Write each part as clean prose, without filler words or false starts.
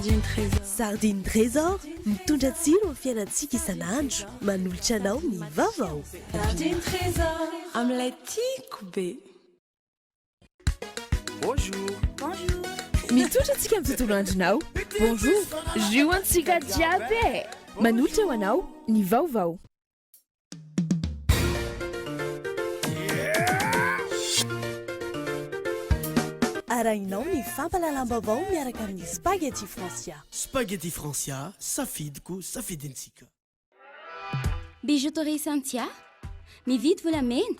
Sardine Trésor mitondra tsiro amin'ny fiainantsika isan'andro, manolotra anao ny vaovao. Sardine Trésor amin'ilay tiako be. Bonjour. Bonjour. Mitondra antsika amin'ny tontolo andronao. Bonjour. Zioantsika jiaby. Manolotra ho anao ny vaovao. Arahinao ny fampalalam-baovao miaraka amin'ny spaghetti Francia. Spaghetti Francia, safidiko, safidintsika. Bijouterie Santia, mividy volamena,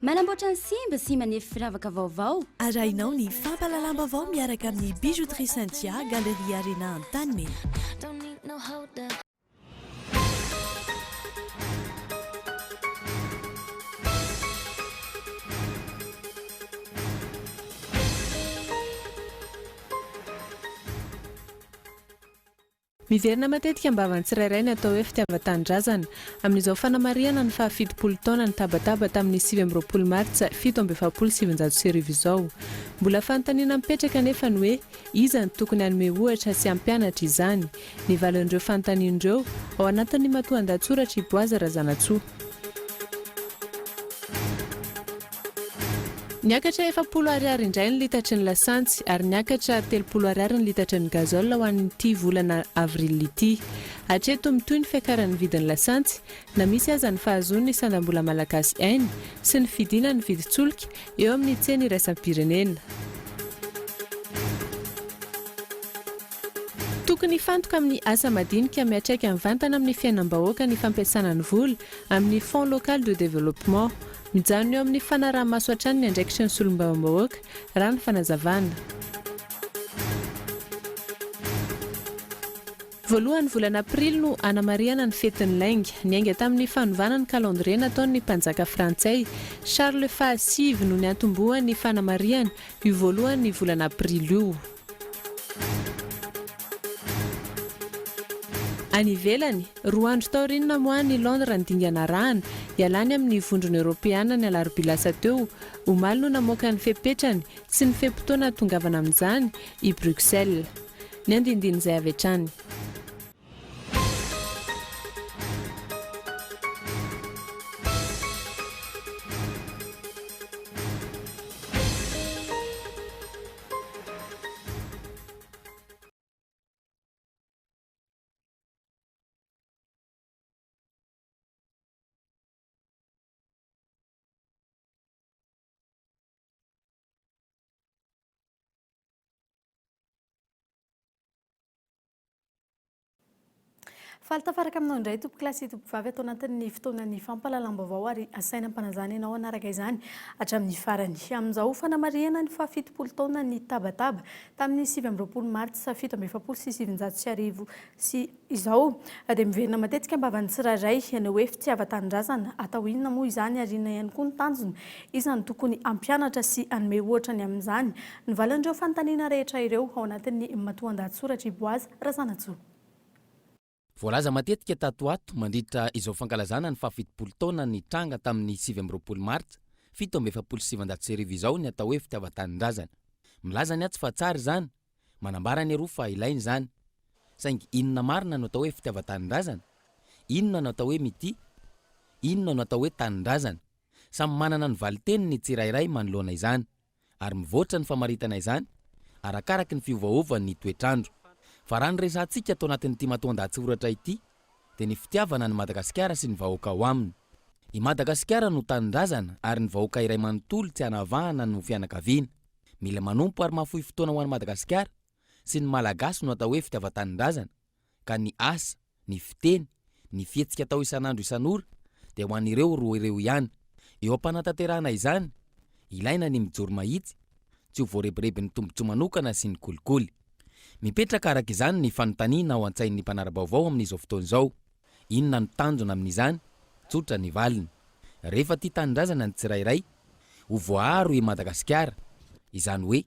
manamboatra ny simba sy manefy firavaka vaovao. Arahinao ny fampalalam-baovao miaraka amin'ny bijouterie Santia, Galerie Arena Antanimena. Miverina matetika mbavan'ny tsirairay ny atao hoe fitiavan-tanindrazana. Amin'izao fanamariana ny fahafitopolo taona ny tabataba tamin'ny 20 martsa 1770 izao. Mbola fanontaniana mipetraka nefa ny hoe iza ny tokony hanome ohatra sy hampianatra izany. Ny valin'ireo fanontanian'ireo ao anatin'ny matoan-datsoratra i Boaza Razanatsoa. Niakatra 700 ariary indray ny litatry ny lasantsy ary niakatra 300 ariary ny litatry ny gazole ho an'ity volana avril ity. Hatreto mitoy ny fiakaran'ny vidin'ny lasantsy na misy aza ny fahazoany ny sandam-bola malagasy ainy sy ny fidina ny vidin-tsolika eo amin'ny tsena iraisam-pirenena. Tokony fantoka amin'ny asa madinika miatraika amin'ny vantana amin'ny fiainam-bahoaka ny fampiasana ny vola amin'ny Fonds local de développement. Mijanona eo amin'ny fanaraha-maso hatrany ny andraikitry ny solombavam-bahoaka raha ny fanazavana. Voalohany volana aprily no anamariana ny fetin'ny lainga. Niainga tamin'ny fanovana ny calendrier nataon'ny mpanjaka frantsay Charles Fahasivy no niantombohany ny fanamariana io voalohany ny volana aprily io. Any ivelany, 2 andro taoriana moa ny Londres ny dingana rahana ialany amin'ny vondrona Europeana ny alarobia lasa teo, omaly no namoaka ny fepetrany sy ny fepotona tongavana amin'izany i Bruxelles. Ny andindiny izay avy hatrany. Faltafaraka aminao indray tompo klasy tompo vavy atao anatin'ny fotoanan'ny fampalalam-baovao ary asaina ampanazana ianao anaraka izany hatramin'ny farany. Amin'izao fanamariana ny fahafitopolo taona ny tabataba tamin'ny 20 martsa 1770 sy izao dia miverina matetika mbavan'ny tsirairay ny hoe fitiavan-tanindrazana atao inona moa izany ary inona ihany koa ny tanjony izany tokony hampianatra sy hanome ohatra ny amin'izany ny valin'ireo fanontaniana rehetra ireo ao anatin'ny matoan-dahatsoratra i Boaza Razanatsoa. Voalaza matetika tato ato mandritra izao fankalazana ny fahafitopolo taona ny tranga tamin'ny 20 martsa 1770 izao ny atao hoe fitiavan-tanindrazana. Milaza ny atsy fa tsara izany, manambara ny aroa fa ilainy izany. Saingy inona marina no atao hoe fitiavan-tanindrazana? Inona no atao hoe mity? Inona no atao hoe tanindrazana? Samy manana ny valiteny ny tsirairay manoloana izany ary mivoatra ny famaritana izany arakaraky ny fiovaovan'ny toetrandro. Fa raha ny resantsika atao anatin'ity matoan-dahatsoratra ity dia ny fitiavana ny Madagasikara sy ny vahoaka ao aminy. I Madagasikara no tanindrazana ary ny vahoaka iray manontolo tsy hanavahana no fianakaviana. Mila manompo ary mahafohy fotoana ho an'ny Madagasikara sy ny malagasy no atao hoe fitiavan-tanindrazana ka ny asa, ny fiteny, ny fihetsika atao isan'andro isan'ora dia ho an'ireo roa ireo ihany. Eo am-panatanterahana izany, ilaina ny mijoro mahitsy, tsy ho voarebireby ny tombotsoa manokana sy ny kolikoly. Mipetraka araka izany ny fanontaniana ao an-tsain'ny mpanara-baovao amin'izao fotoana izao. Inona ny tanjona amin'izany? Tsotra ny valiny. Rehefa tia tanindrazana ny tsirairay, ho voaharo i Madagasikara. Izany hoe,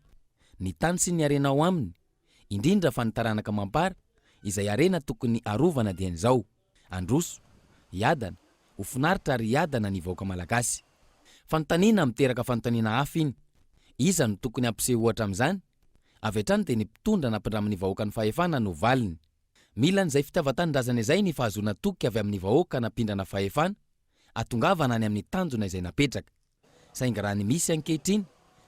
ny tany sy ny arena ao aminy, indrindra fa ny taranaka mampara, izay arena tokony arovana dia an'izao. Androso, iadana, ho finaritra ary iadana ny vahoaka malagasy. Fanontaniana miteraka fanontaniana hafa iny. Iza no tokony hampiseho ohatra amin'izany? avy hatrany dia ny mpitondra nampindramin'ny vahoaka ny fahefana no valiny. Mila n'izay fitiavan-tanindrazana izay ny fahazoana toky avy amin'ny vahoaka napindrana fahefana atongavana any amin'ny tanjona izay napetraka. Saingy raha ny misy ankehitriny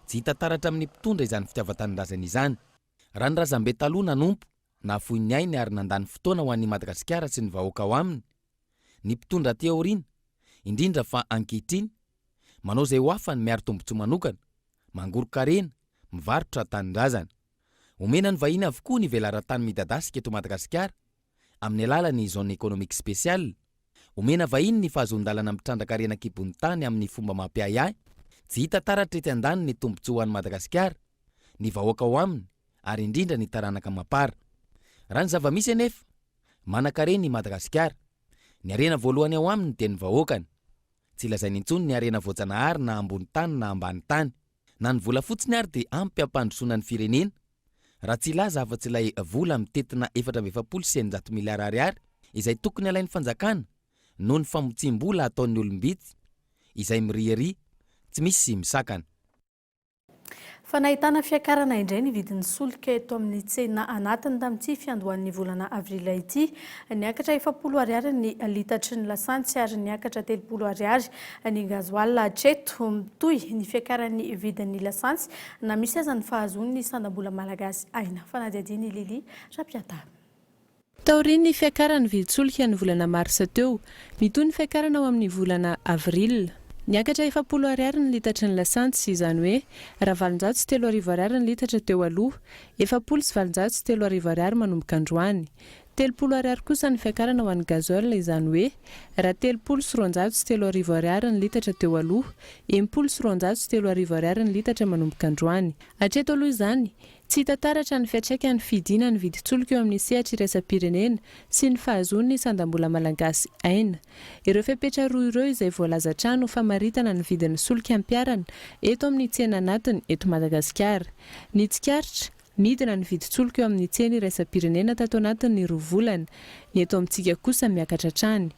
tsy hita taratra amin'ny mpitondra izany fitiavan-tanindrazana izany. Raha ny razambe taloha nanompo na fohy ny ainy ary nandany fotoana ho an'ny Madagasikara sy ny vahoaka ao aminy, ny mpitondra aty aoriana indrindra fa ankehitriny manao izay ho afany miaro tombotsoa manokana, mangoro-karena, mivarotra tanindrazana. Omena ny vahiny avokoa ny velaran-tany midadasika eto Madagasikara amin'ny alalan'ny zone économique spéciale. Omena vahiny ny fahazon-dalana mitrandrakarena kibony tany amin'ny fomba mampiahiahy. Tsy hita taratra ety an-dany ny tombotsoa an'ny Madagasikara, ny vahoaka ao aminy ary indrindra ny taranaka mapara. Raha ny zava-misy anefa manan-karena i Madagasikara. Ny arena voalohany ao aminy dia ny vahoakany. Tsy lazainy intsony ny arena voajanahary na ambony tany na ambany tany. Na ny vola fotsiny ary dia ampy ampandrosoana ny firenena. Raha tsy ilaza afa-tsy ilay vola mitetina 4,7 miliara ariary izay tokony alain'ny fanjakana noho ny famotsim-bola ataon'ny olombitsy izay mirihary tsy misy misakana. Fa nahitana fiakarana indray ny vidin'ny solika eto amin'ny tsena anatiny tamin'ity fiandohan'ny volana avrila ity. Niakatra 700 ariary ny litatry ny lasantsy ary niakatra 300 ariary ny gazoil hatreto. Mitohy ny fiakaran'ny vidin'ny lasantsy na misy aza ny fahazon'ny sandam-bola malagasy aina. Fanadihadiany Lili Rapiata. Taorian'ny fiakaran'ny vidin-solika ny volana marsa teo, mitohy ny fiakarana ao amin'ny volana avril. Niakatra 700 ariary ny litatry ny lasantsy, izany hoe raha 703 ariary ny litatra teo aloha, 703 ariary manomboka androany. 30 ariary kosa ny fiakarana ho an'ny gazoil, izany hoe raha 303 ariary ny litatra teo aloha, 303 ariary ny litatra manomboka androany. Hatreto aloha izany, tsy hita taratra ny fiantraikan'ny fidina ny vidin-tsolika eo amin'ny sehatra iraisam-pirenena sy ny fahazon'ny sandam-bola malagasy aina. Ireo fepetra roa ireo izay voalaza hatrany ho famaritana ny vidin'ny solika ampiarana eto amin'ny tsena anatiny eto Madagasikara. Ny tsikaritra midina ny vidin-tsolika eo amin'ny tsena iraisam-pirenena tato anatin'ny 2 volana, ny eto amintsika kosa miakatra hatrany.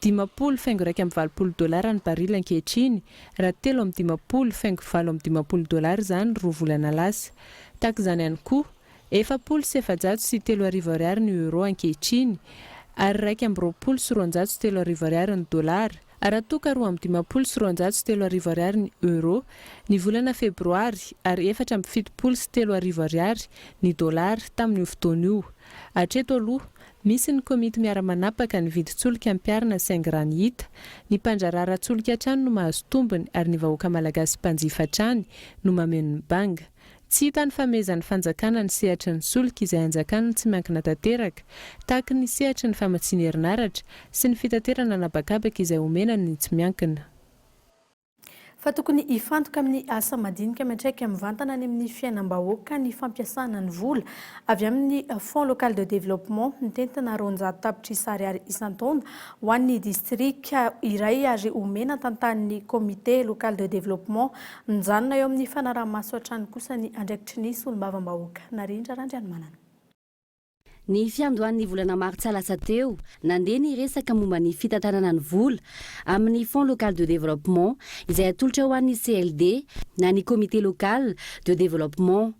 $10.7 ny barily ankehitriny, raha 3.50 zany 2 volana lasa. Tahaka izany ihany koa, 703 ariary ny euro ankehitriny, ary 2.3 ariary ny dolara. Raha toka 2.3 ariary ny euro ny volana febroary ary 4.7 ariary ny dolara tamin'ny fotoana io. Hatreto aloha, misy ny komity miara-manapaka ny vidin-tsolika ampiarina saingy raha ny hita, ny mpandrarara-tsolika hatrany no mahazo tombony ary ny vahoaka malagasy mpanjifa hatrany no mameno ny banga. Tsy hita ny famezan'ny fanjakana ny sehatra ny solika izay anjakana tsy miankina tanteraka, tahaka ny sehatra ny famatsiana herinaratra sy ny fitaterana anabakabaka izay omena ny tsy miankina. Fa tokony hifantoka amin'ny asa madinika miantraika mivantana any amin'ny fiainam-bahoaka ny fampiasana ny vola avy amin'ny Fonds local de développement mitentina 200 tapitrisa ariary isan-taona ho an'ny distrika iray ary omena tantanin'ny comité local de développement mijanona eo amin'ny fanaraha-maso hatrany kosa ny andraikitry ny solombavam-bahoaka. Narindra Randrianomanana. Ny fiandohan'ny volana martsa lasa teo, nandeha ny resaka momba ny fitantanana ny vola amin'ny Fonds local de développement izay atolotra ho an'ny CLD na ny comité local de développement.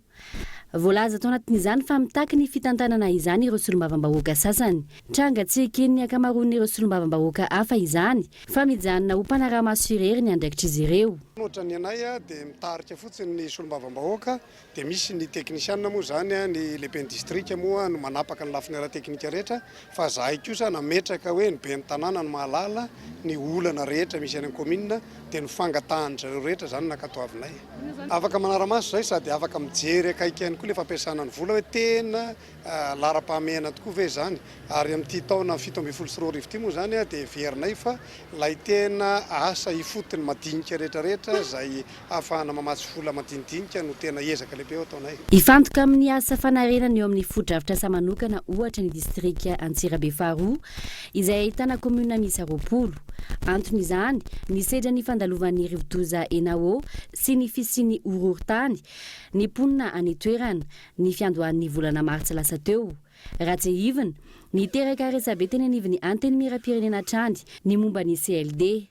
Voalaza tao anatin'izany fa mitaky ny fitantanana izany ireo solombavam-bahoaka sasany. Tranga tsy eken'ny akamaroan'ireo solombavam-bahoaka hafa izany, fa mijanona ho mpanaraha-maso irery ny andraikitra izy ireo. Ohatra ny anay dia mitarika fotsiny ny solombavam-bahoaka, dia misy ny teknisianina moa zany, ny lehiben'ny distrika moa no manapaka ny lafiny ara-teknika rehetra, fa zahay kosa nametraka hoe ny ben'ny tanàna no mahalala ny olana rehetra misy any commune dia ny fangatahan'izay rehetra zany nakatoavinay. Afaka manara-maso zay sady afaka mijery akaiky ihany koa le fampiasana ny vola hoe tena lara-pahamehana tokoa ve zany, ary amin'ity taona 7.4 ity moa zany dia verinay fa lay tena asa ifotony madinika rehetrarehetra zay ahafahana mamatsy vola madinidinika no tena ezaka lehibe ataonay. Ifantoka amin'ny asa fanarenana eo amin'ny foto-dravitra asa manokana ohatra ny distrika Antsirabe faharoa izay ahitana komuna misy 20. Antony izany ny sedra ny fandalovan'ny rivodoza ENAO sy ny fisiany horohorontany ny ponina any toerana ny fiandohan'ny volana martsa lasa teo. Ratsehivina ny teraka resabe teny anivon'ny anteny miram-pirenena hatrany ny momba ny CLD.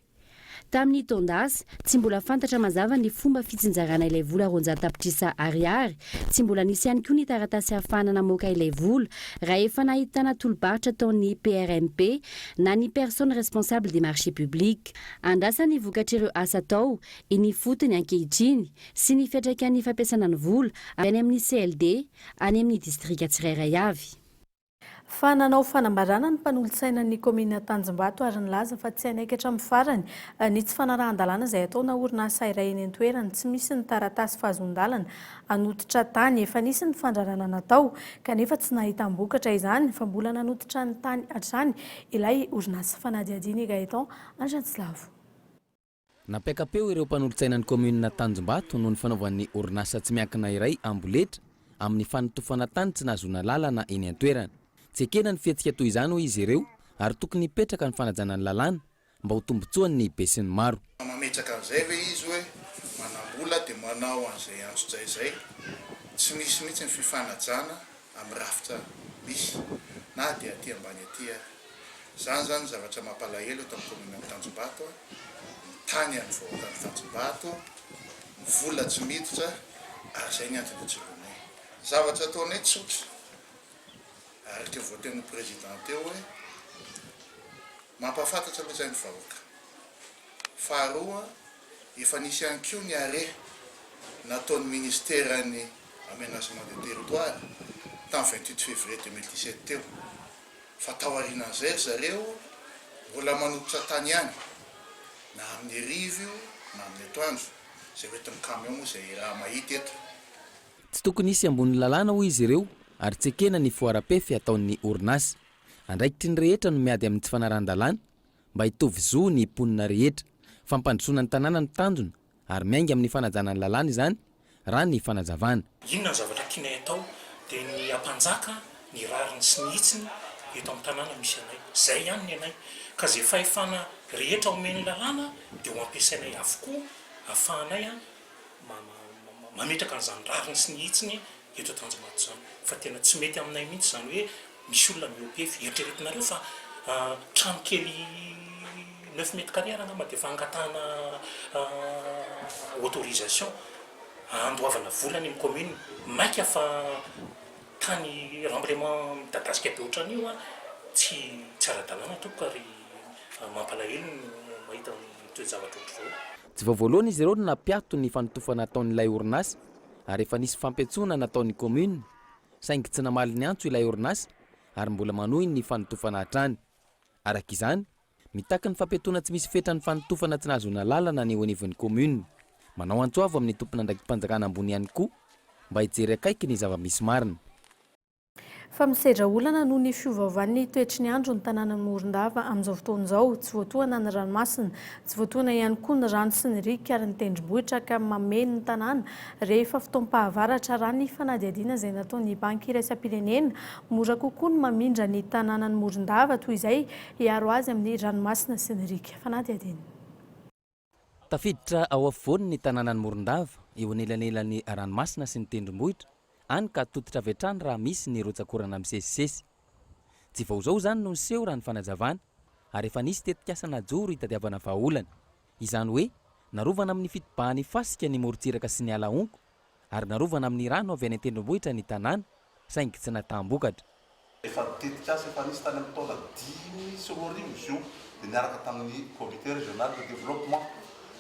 tamin'ny tondasy tsy mbola fantatra mazava ny fomba fitsinjarana ilay vola ronjatapitrisa ariary, tsy mbola nisy ihany koa ny taratasy ahafahana namoaka ilay vola raha efa nahitana tolobaritra taon'ny PRMP na ny personne responsable des marchés publics. Andrasany vokatra ireo asa tao iny fotony ankehitriny sy ny fiantraikan'ny fampiasana ny vola any amin'ny CLD any amin'ny distrika tsirairay avy. Fa nanao fanambarana ny mpanolotsaina ny komina Tanjombato ary nilaza fa tsy hanaikitra amin'ny farany ny tsy fanarahan-dalàna izay atao na orinasa iray eny an-toerany tsy misy ny taratasy fahazon-dalana hanotitra tany. Efa nisy ny fandrarana natao kanefa tsy nahita mbokatra izany fa mbola nanotitra ny tany hatrany ilay orinasa fanadihadiana Gaëtan Andranitsilavo. Napiakapeo ireo mpanolotsaina ny komina Tanjombato noho ny fanaovan'ny orinasa tsy miankina iray amboletra amin'ny fanotofana tany tsy nahazona lalana eny an-toerana. Tsy ekena ny fihetsika toy izany ho izy ireo ary tokony hipetraka ny fanajana ny lalàna mba ho tombotsoany ny be sy ny maro. Mametraka an'izay ve izy hoe manambola dia manao an'izay antso-izay tsy misy mihitsy ny fifanajana amin'ny rafitra misy na dia aty ambany aty ary. Izany zany zavatra mampalahelo eto amin'ny komina Tanjombato, ny tany any voahoakan'ny Tanjombato, ny vola tsy miditra ary izay ny antony tsilonay. Zavatra ataonay tsotra ary ke voaten'ny président teo hoe mampafantatra aloha izay ny vahoaka. Faharoa, efa nisy ihany koa ny arrêt nataon'ny ministèran'ny aménagement des territoires tamin'ny 28 février 2017 teo. Fa tao aorianan'izay zareo mbola manototra tany ihany na amin'ny rivo na amin'ny atoandro izay hoentin'ny camion moa izay raha mahita eto. Tsy tokony hisy ambony lalàna ho izy ireo ary tsy ekena ny foarapefy ataon'ny orinasa. Andraikitry ny rehetra no miady amin'ny tsy fanarahan-dalàna mba hitovy zo ny mponina rehetra. Fampandrosoana ny tanàna ny tanjona ary miainga amin'ny fanajana ny lalàna izany raha ny fanazavana. Inona ny zavatra tianay atao dia ny ampanjaka ny rariny sy ny hitsiny eto amin'ny tanàna misy anay. Zay ihany ny anay. Ka zay fahefana rehetra omeny lalàna dia ho ampiasainay avokoa ahafahanay mametraka an'izany rariny sy ny hitsiny eto Tanjombato izany. Fa tena tsy mety aminay mihitsy izany hoe misy olona miopefy. Eritreretinareo fa trano kely 9 mètres carrés angamba dia efa angatahana autorisation andoavana vola ny commune. Maika fa tany remblaiement midadasika be ohatran'io tsy ara-dalàna tompoko ary mampalahelo mahita toe-javatra ohatr'izao. Tsy vao voalohany izy ireo no nampiato ny fanotofana ataon'ilay orinasa ary efa nisy fampiatsoana nataon'ny commune saingy tsy namaly ny antso ilay orinasa ary mbola manohy ny fanotofana hatrany. Arak'izany, mitaky ny fampiatoana tsy misy fetra ny fanotofana tsy nahazona lalana ny eo anivon'ny commune. Manao antsoavo amin'ny tompona andraikim-panjakana ambony ihany koa mba hijery akaiky ny zava-misy marina. Fa misedra olana noho ny fiovaovan'ny toetry ny andro ny tanàna Morondava amin'izao fotoan'izao. Tsy voatoana ny ranomasina, tsy voatoana ihany koa ny rano sy ny rivotra ary ny tendrombohitra ka mameno ny tanàna rehefa fotoam-pahavaratra raha ny fanadihadiana izay nataon'ny banky iraisam-pirenena. Mora kokoa ny mamindra ny tanàna ny Morondava toy izay hiaro azy amin'ny ranomasina sy ny rivotra fanadihadiana. Tafiditra ao afovoany ny tanàna ny Morondava eo anelanelan'ny ranomasina sy ny tendrombohitra any ka totitra avy hatrany raha misy ny rotsakorana misesisesy. Tsy vao zao zany no niseho raha ny fanazavana ary efa nisy tetikasa najoro hitadiavana vahaolana. Izany hoe narovana amin'ny fitobahany fasika ny morontsiraka sy ny alaonko ary narovana amin'ny rano avy any an-tendrombohitra ny tanàna saingy tsy natambokatra. Efa tetikasa efa nisy tany amin'ny taona 10 sy 4 izy io dia niaraka tamin'ny comité régional de développement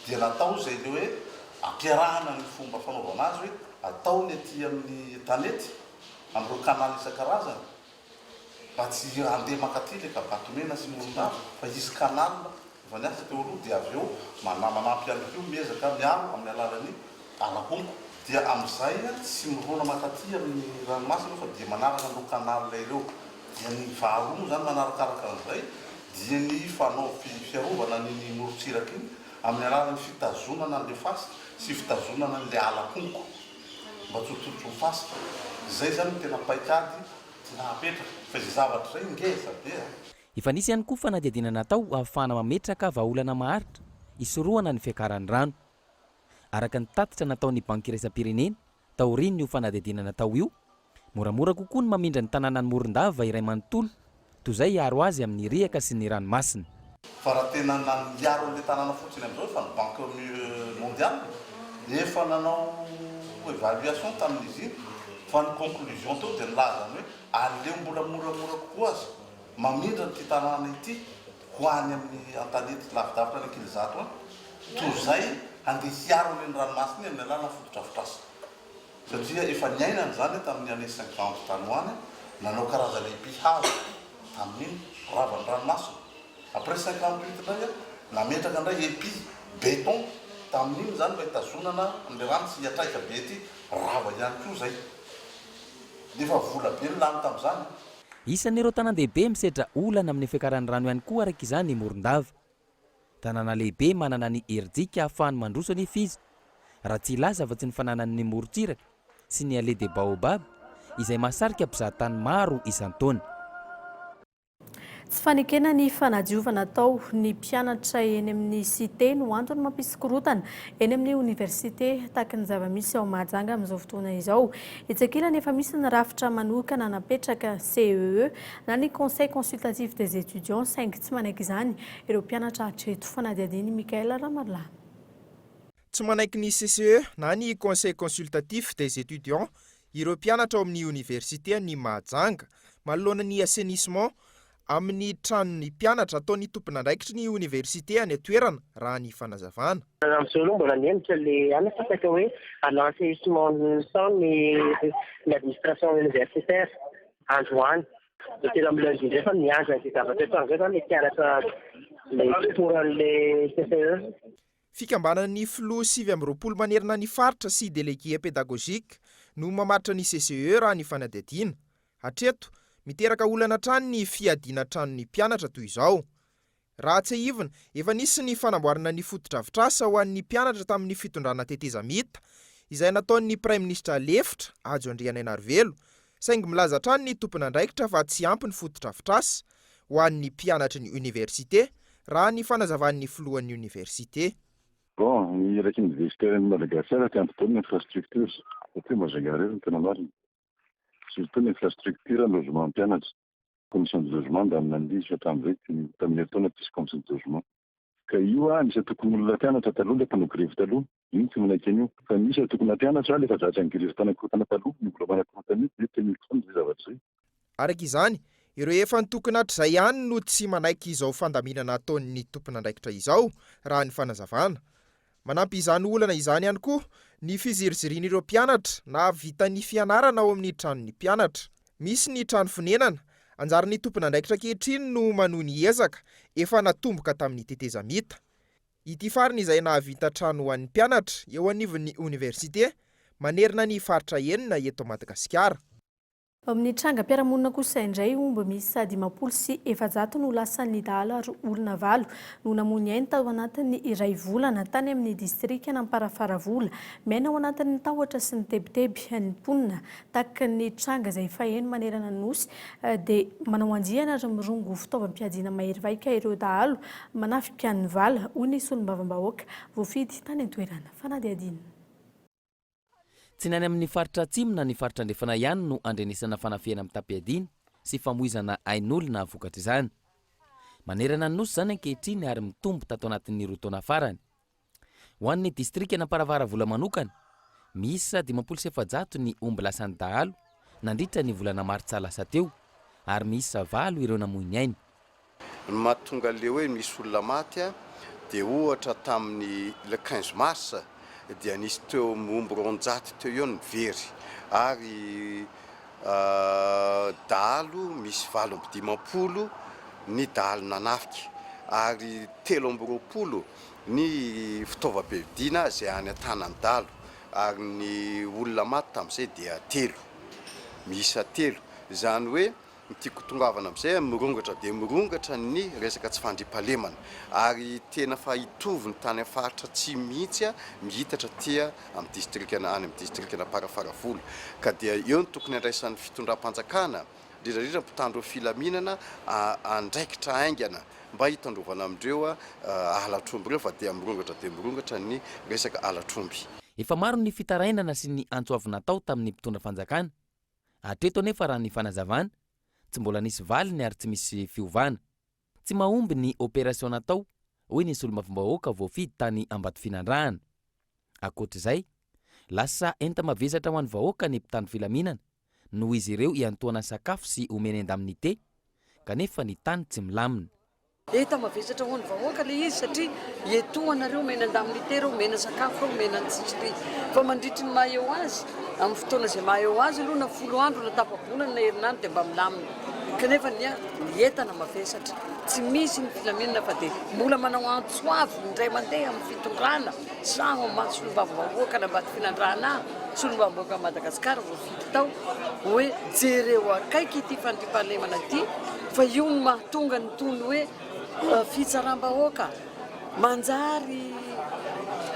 dia natao izay ilay hoe ampiarahana ny fomba fanaovana azy hoe atao ny aty amin'ny tanety amin'ireo kanala isan-karazany mba tsy handeha makaty le Kabatomena sy Morondava fa izy kanala efa niasa teo aloha dia avy eo manampy ihany koa miezaka miaro amin'ny alalan'ny alakongo dia amin'izay tsy mirona makaty amin'ny ranomasina fa dia manaraka an'ireo kanala ireo. Dia ny vaharoa zany manarakaraka an'izay dia ny fanao fiarovana ny morontsiraka iny amin'ny alalan'ny fitazonana an'ilay fasika sy fitazonana an'ilay alakongo mba tsotsotra ho fasika. Zay zany tena paikady tsy nahapetraka fa izay zavatra izay ngeza be. Efa nisy ihany koa fanadihadiana natao ahafahana mametraka vahaolana maharitra hisorohana ny fiakaran'ny rano. Araka ny tatitra nataon'ny banky iraisam-pirenena taoriany io fanadihadiana natao io, moramora kokoa ny mamindra ny tanàna ny Morondava iray manontolo toy izay hiaro azy amin'ny riaka sy ny ranomasina. fa raha tena namiaro an'ilay tanàna fotsiny amin'izao fa ny banque mondiale efa nanao évaluation tamin'izy iny fa ny conclusion teo dia nilazany hoe aleo mbola moramora kokoa azy mamindra nyity tanàna ity ho any amin'ny antanety lavidavitra ny akilizato any toy izay andeha hiaro ny ranomasina amin'ny alàna fotodrafitrasa satria efa niainany zany tamin'ny année 50 tany hoany nanao karazana épihazo tamin'iny ravany ranomasina après 58 ndray nametraka ndray épi béton tamin'iny zany mba hitazonana an'ilay rano tsy hiatraika be ty rava ihany koa zay nefa vola be ny lany tamin'izany. Isan'ireo tanan-dehibe misedra olana amin'ny fiakaran'ny rano ihany koa araka izany ny Morondava. Tanàna lehibe manana ny herijika ahafahany mandroso anefa izy raha tsy ilaza fa tsy ny fananany morontsiraka sy ny allée des baobab izay mahasarika mpizahatany maro isan-taona. Tsy fanekena ny fanadiovana atao ny mpianatra eny amin'ny cité no antony mampisy korotana eny amin'ny université tahaka ny zava-misy ao Mahajanga amin'izao fotoana izao. Etsakila nefa misy ny rafitra manokana napetraka CEE na ny conseil consultatif des étudiants saingy tsy manaiky izany ireo mpianatra hatreto. Fanadiadiny Mikael Ramarla. Tsy manaiky ny CCE na ny conseil consultatif des étudiants ireo mpianatra ao amin'ny université ny Mahajanga manoloana ny assainissement amin'ny tranon'ny mpianatra ataon'ny tompon'andraikitry ny université any atoerana raha ny fanazavana. Amin'izao aloha mbola nianatra le anasataka hoe l'enseignement sans l'administration universitaire androany. Dia tena mbola indrindra fa nianatra ny zavatra eto amin'izao zany le mpianatra le toran'le CCE. Fikambanan'ny filoha 7 manerana ny faritra sy délégué pédagogique no mamaritra ny CCE raha ny fanadihadiana. Hatreto miteraka olana trano ny fiadiana tranon'ny mpianatra toy izao. Raha tsy aivina, efa nisy ny fanamboarana ny fotodrafitrasa ho an'ny mpianatra tamin'ny fitondrana teteza mita izay nataon'ny Prime Ministre lefitra Ajo Andrianarivelo, saingy milaza trano ny tompon'andraikitra fa tsy ampy ny fotodrafitrasa ho an'ny mpianatra ny université raha ny fanazavan'ny filohan'ny université. Bon, ny raiky universitaire ny Madagasikara ty ampy taona infrastructure satria Majunga rery ny tena marina. Surtout l'infrastructure logement mpianatra. Commission de logement da amin'andizy fa tamin'izay tamin'ny herintaona tsisy commission de logement. Ka io misy tokony olona mpianatra taloha le mpanao grevy taloha, iny tsy manaiky an'io. Fa misy tokony mpianatra le fa zatra ny grevy tana taloha, ny mbola manakotany dia teniko foana zay zavatra zay. Araka izany, ireo efa nitokony hatr'izay ihany no tsy manaiky izao fandaminana ataon'ny tompon'andraikitra izao raha ny fanazavana. Manampy izany olana izany ihany koa ny fizirizirian'ireo mpianatra na vitan'ny fianarana ao amin'ny tranon'ny mpianatra. Misy ny trano fonenana, anjaran'ny tompon'andraikitra ankehitriny no manohy ny ezaka efa natomboka tamin'ny teteza mita. Ity fariny izay nahavita trano ho an'ny mpianatra eo anivon'ny université manerina ny faritra enina eto Madagasikara. Amin'ny trangam-piarahamonina kosa indray omba misy sady 10 sy 700 no lasan'ny dahalo ary olona 8 no namony ainy tao anatin'ny iray volana tany amin'ny distrika Namparafaravola. Mena ao anatin'ny tahotra sy ny tebiteby ny mponina tahaka ny tranga izay faheno manerana ny nosy dia manao andiana ary mirongo fitaovam-piadiana mahery vaika ireo dahalo manafika ny vala hoy ny solombavam-bahoaka voafidy tany an-toerana. Fanadiadina. Tsy nany amin'ny faritra atsimona ny faritra andrefana ihany no andrenesana fanafiana amin'ny tapiadina sy famoizana ain'olona vokatra izany. Manerana ny nosy zany ankehitriny ary mitombo tato anatin'ny roa taona farany. Ho an'ny distrika Namparafaravola manokana, misy sady 700 ny omby lasan'ny dahalo nandritra ny volana martsa lasa teo ary misy 9 ireo namoiny ainy. Ny mahatonga le hoe misy olona maty dia ohatra tamin'ny le 15 mars dia nisy teo momby 200 teo eo ny very ary dahalo misy 720 ny dahalo nanafika ary 320 ny fitaovam-piadiana izay any an-tanan-dalo ary ny olona maty tamin'izay dia 3 miisa 3 izany hoe tiako tongavana amin'izay mirongatra dia mirongatra ny resaka tsy fandriampahalemana ary tena fa hitovy ny tany afaritra tsy mihitsy mihitatra tia amin'ny distrika any amin'ny distrika Namparafaravola ka dia eo ny tokony andraisan'ny fitondram-panjakana indrindrandrindra mpitandro filaminana andraikitra aingana mba hitandrovana amindreo alatromby ireo fa dia mirongatra ny resaka alatromby. Efa maro ny fitarainana sy ny antsoavina tao tamin'ny mpitondra fanjakana. Hatreto anefa raha ny fanazavana tsy mbola nisy valiny ary tsy misy fiovana. tsy mahomby ny opération natao hoe nisy olo-mavombahoaka voafidy tany ambato finandrahana. Ankoatr'izay, lasa enta mavesatra ho an'ny vahoaka ny mpitany filaminana noho izy ireo iantoana sakafo sy omeny indamnité kanefa ny tany tsy milamina. Eta mavesatra ho an'ny vahoaka le izy satria etoanareo mena indamnité reo mena sakafo reo mena antsistry fa mandritry ny maha eo azy amin'ny fotoana izay maha eo azy aloha na 10 andro na tapa-bolana na herinandro dia mba milamina kanefa ny entana mavesatra tsy misy ny filaminana fa dia mbola manao antsoavy indray mandeha amin'ny fitondrana sa ho maty solom-bavombahoaka na mbaty finandrana solom-bavombahoaka Madagasikara voafidy tao hoe jereo akaiky ity fandriampahalemana ity fa io no mahatonga ny tony hoe fitsaram-bahoaka manjary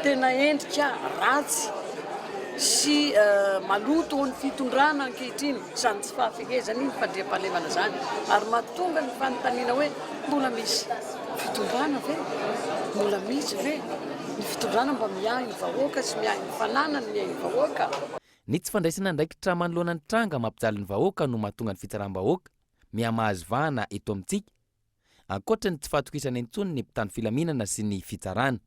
tena endrika ratsy sy maloto ho ny fitondrana ankehitriny zany tsy fahafikezany ny fandriam-pahalemana zany ary mahatonga ny fanontaniana hoe mbola misy fitondrana ve mbola misy ve ny fitondrana mba miahy ny vahoaka sy miahy ny fananany miahy ny vahoaka. Ny tsy fandraisana ndraikitra manoloana ny tranga mampijaly ny vahoaka no mahatonga ny fitsaram-bahoaka miamahazo vahana eto amintsika ankoatra ny tsy fahatokisana intsony ny mpitany filaminana sy ny fitsarana.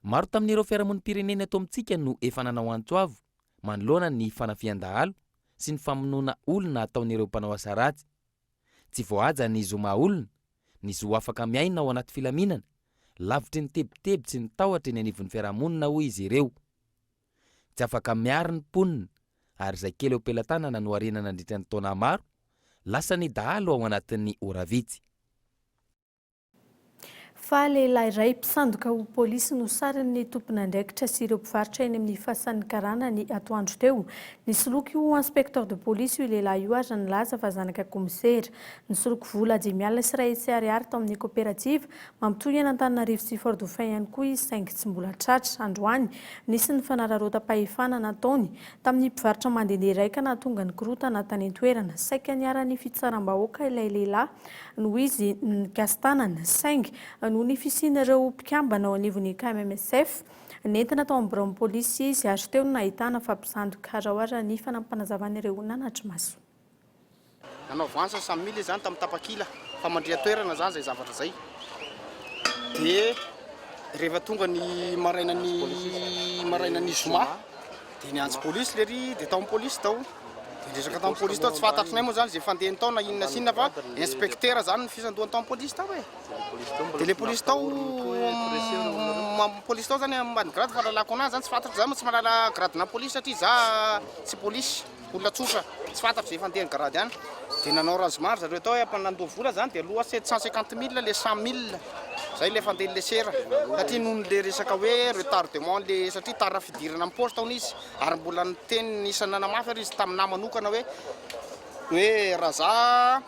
Maro tamin'ireo fiarahamonim-pirenena eto amintsika no efa nanao antsoavo manoloana ny fanafian-dahalo sy ny famonoana olona ataon'ireo mpanao asa ratsy. Tsy voahaja ny zo maha olona, ny zo afaka miaina ao anaty filaminana, lavitry ny tebiteby sy ny tahotra ny anivon'ny fiarahamonina hoy izy ireo. Tsy afaka miary ny mponina ary izay kely eo am-pelantanana no arenana nandritra ny taona maro, lasa ny dahalo ao anatin'ny ora vitsy. Fa lehilahy iray mpisandoka ho polisy no sarin'ny tompon'andraikitra sy ireo mpivarotra eny amin'ny fasan'ny karana ny atoandro teo. Nisoloky ho inspecteur de police io lehilahy io ary nilaza fa zanaka komisera. Nisoloky vola 10,000 sy 2 hetsy ariary tao amin'ny coopérative mampitohy eny Antananarivo sy Fort-Dauphin ihany koa izy saingy tsy mbola tratra androany. Nisy ny fanararota-pahefana nataony tamin'ny mpivarotra mandehandeha iraika nahatonga ny korotana tany an-toerana. Saika niara-ny fitsaram-bahoaka ilay lehilahy noho izy nikastanana saingy noho ny fisian'ireo mpikambana ao anivon'ny KMSF nentina tao amin'ny bureau polisy izy ary teo no nahitana fampisandoka arahoara ny fanampanazavana nanatry maso. Nanao vansa 100,000 zany tamin'ny tapakila famandria toerana zany zay zavatra zay. Dia rehefa tonga ny marainan'ny zoma dia niantso polisy lery dia tao amin'ny polisy tao. Resaka tao amin'ny polisy tao tsy fantatrinay moa zany zay fandehany tao na inona sinina fa inspecteur zany ny fisandohany tao amin'ny polisy tao e. Dia le polisy tao polisy tao zany ambany grade fahalalako anazy zany tsy fantatro zany tsy mahalala gradena polisy satria za tsy polisy olona tsotra tsy fantatro zay fandehany grade ihany. Dia nanao razomary zareo tao hoe nandoa vola zany dia aloha 750,000 le 100,000 zay le fandeha le sera satria noho le resaka hoe retardement le satria tara fidirana amin'ny poste taona izy ary mbola niteny isanana mafy ary izy tamin'ny manokana hoe raha za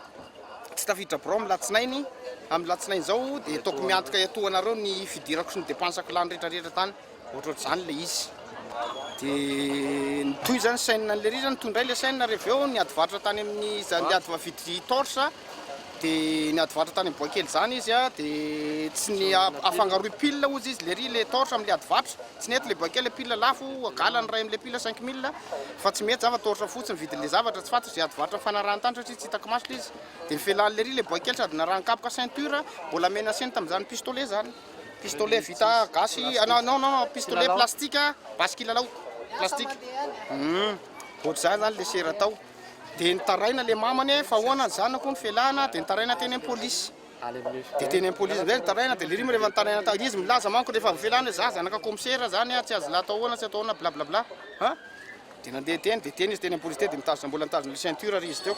tsy tafiditra birao amin'ny latsinainy amin'ny latsinainy zao dia ataoko miantoka etoanareo ny fidirako sy ny dépensako lany rehetrarehetra tany ohatrohatr'izany le izy. Dia nitoy zany sainina le ry zany tondray le sainina rehefa eo niadivatra tany amin'ny niady vavidy torche dia niadivatra tany amin'ny bois-kely zany izy dia tsy ny afangaroy pile ozy izy le ry le torche amin'ny adivatra tsy nety le bois-kely pile lafo agalany ray amin'le pile 5,000 fa tsy mety zava torche fotsiny vidin'le zavatra tsy fantatro zay adivatra fanarahany tany satria tsy hitako maso le izy. Dia nifelany le ry le bois-kely sady narankapoka ceinture mbola mena seny tamin'izany pistolet zany. Pistolet vita gasy, non, pistolet plastique, bascule lao, plastique. Ohatr'izany zany le sera tao. Dia nitaraina le mamany fa ahoana ny zanako ny felana dia nitaraina teny amin'ny polisy. Dia teny amin'ny polisy amizay nitaraina dia le ry rehefa nitaraina tao izy milaza manko rehefa felana za zanaka komisera zany tsy azo lahy tao ahoana tsy atao ahoana blablabla. Dia nandeha teny dia teny izy teny amin'ny polisy teny dia mitazona mbola mitazona le ceinture ary izy teo.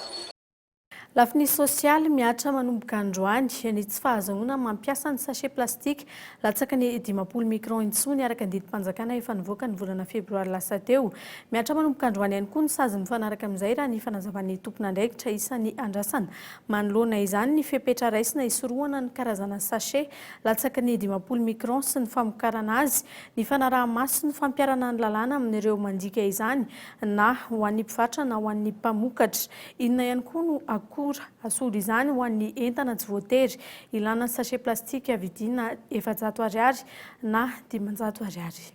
Lafiny sosialy miatra manomboka androany ny tsy fahazahoana mampiasa ny sachet plastique latsaka ny 10 micron intsony araka ny didim-panjakana efa nivoaka ny volana febroary lasa teo. Miatra manomboka androany ihany koa ny sazy mifanaraka amin'izay raha ny fanazavan'ny tompon'andraikitra isan'ny andrasana. Manoloana izany ny fepetra raisina isorohana ny karazana sachet latsaka ny 10 micron sy ny famokarana azy, ny fanaraha-maso sy ny fampiarana ny lalàna amin'ireo mandika izany na ho an'ny mpivarotra na ho an'ny mpamokatra. Inona ihany koa no asolo izany ho an'ny entana tsy voatery ilana sachet plastique avidiana 400 ariary na 500 ariary.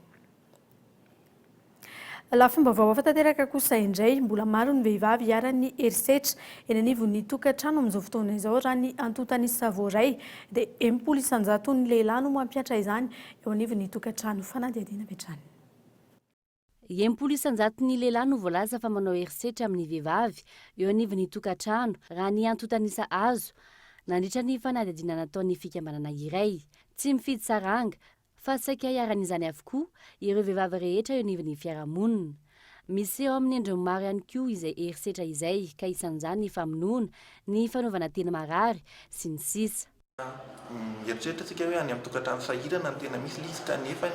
lafomba vaovao tanteraka kosa indray mbola maro ny vehivavy hiara-ny herisetra eny anivon'ny tokantrano amin'izao fotoana izao raha ny antotany Savoray dia 80 isanjato ny lehilahy no mampiatra izany eo anivon'ny tokantrano fanadihadiana Betrany. 80 isanjato ny lehilahy no voalaza fa manao herisetra amin'ny vehivavy eo anivon'ny tokantrano raha ny antotanisa azo nandritra ny fanadihadiana nataon'ny fikambanana iray tsy mifidy saranga fa saika hiaran'izany avokoa ireo vehivavy rehetra eo anivon'ny fiarahamonina. Misy eo amin'ny endriny maro ihany koa izay herisetra izay ka isan'izany ny famonoana, ny fanaovana tena marary sy ny sisa. Mieritreritra tsika hoe any amin'ny tokantrano sahirana ny tena misy izy kanefa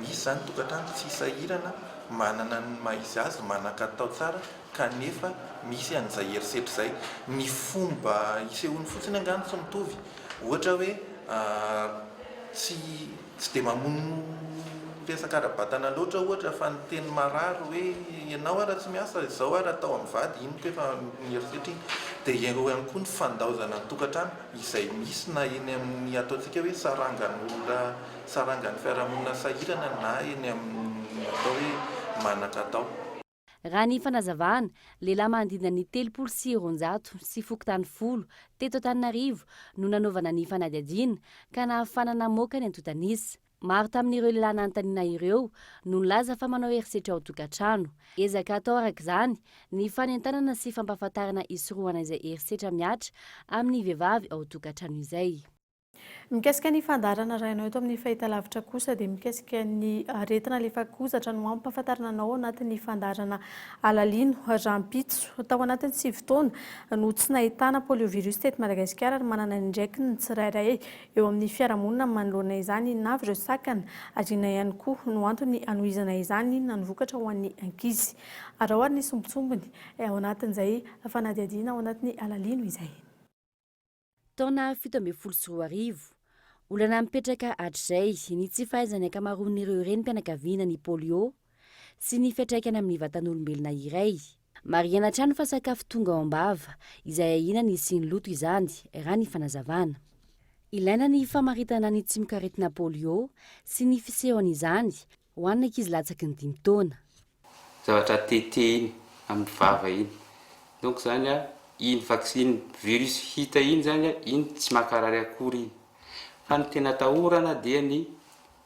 misy zany tokantrano tsy sahirana manana ny maizy azy manan-katao tsara kanefa misy an'izay herisetra izay ny fomba isehoany fotsiny angano tsy mitovy ohatra hoe tsy dia mamono resaka ara-batana loatra ohatra fa ny teny marary hoe ianao ara tsy miasa izao ara atao amin'ny vady iny koa efa mieritretra iny dia eo ihany koa ny fandaozana ny tokantrano izay misy na eny amin'ny ataontsika hoe sarangany fiarahamonina sahirana na eny amin'ny atao hoe manan-katao. Raha ny fanazavana, lehilahy mandina ny 320 sy fokotany 10 teto Antananarivo no nanaovana ny fanadihadiana ka nahafanana moka ny antotanisa. Maro tamin'ireo lehilahy nanontaniana ireo no nilaza fa manao herisetra ao tokantrano. Ezaka atao araka izany ny fanentanana sy fampahafantarana isorohana izay herisetra miatra amin'ny vehivavy ao tokantrano izay. Mikasika ny fandarana rainao eto amin'ny fahitalavitra kosa dia mikasika ny aretina lefa kozatra no ampahafantarana anao anatin'ny fandarana Alalino Rampitso tao anatin'ny 7 taona no tsy nahitana poliovirus teto Madagasikara ary manana ny ndraikiny tsirairay eo amin'ny fiarahamonina manoloana izany navy ireo sakana adriana ihany koa no antony anohizana izany nanovokatra ho an'ny ankizy ary ao ary ny sombitsombony ao anatin'izay fanadihadiana ao anatin'ny Alalino izay. Taona 17 olana mipetraka hatr'izay ny tsy fahaizany ankamaroan'ireo renim-pianakaviana ny polio sy ny fiantraikany amin'ny vatan'olombelona iray. Marihana trano fa sakafo tonga ao am-bava izay ahina ny sy ny loto izany raha ny fanazavana. Ilaina ny famaritana ny tsy mikaretina polio sy ny fisehoany izany ho an'ny ankizy latsaky ny 5 taona. Zavatra tete iny amin'ny vava iny. Donc zany iny vaccine virus hita iny zany iny tsy makarary akory iny. Fa ny tena atahorana dia ny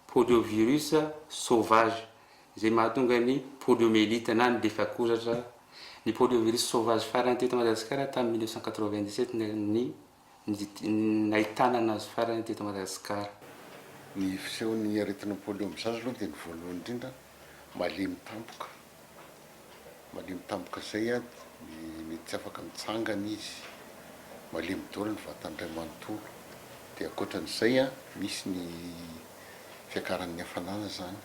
poliovirus sauvage izay mahatonga ny poliomyélite na ny lefakozatra. Ny poliovirus sauvage farany teto Madagasikara tamin'ny 1997 ny nahitana anazy farany teto Madagasikara. Ny fisehoan'ny aretina polio amin'ny zaza aloha dia ny voalohany indrindra malemy tampoka. Malemy tampoka izay mety tsy afaka mitsangana izy, malemy daholo ny vatany iray manontolo. Dia ankoatran'izay misy ny fiakaran'ny hafanana zany.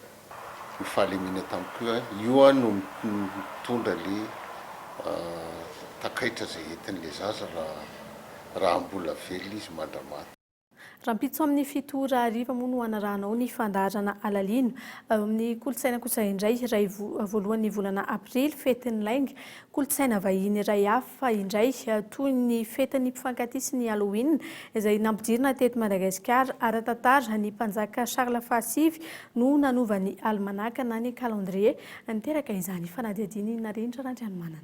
Io fahalemena tampoka io no mitondra le takaitra izay entin'ilay zaza raha mbola velona izy mandramata. Rampitso amin'ny 7 ariva moa no anarahanao ny fandarana Alalino amin'ny kolotsaina kosa indray iray voalohan'ny volana Aprily fetin'ny lainga kolotsaina vahiny iray hafa indray toy ny fetin'ny mpifankatia sy ny Halloween izay nampidirina teto Madagasikara ara-tantara ny mpanjaka Charles Fahasivy no nanova ny almanaka na ny calendrier niteraka izany fanadihadiana narindra Randrianomanana.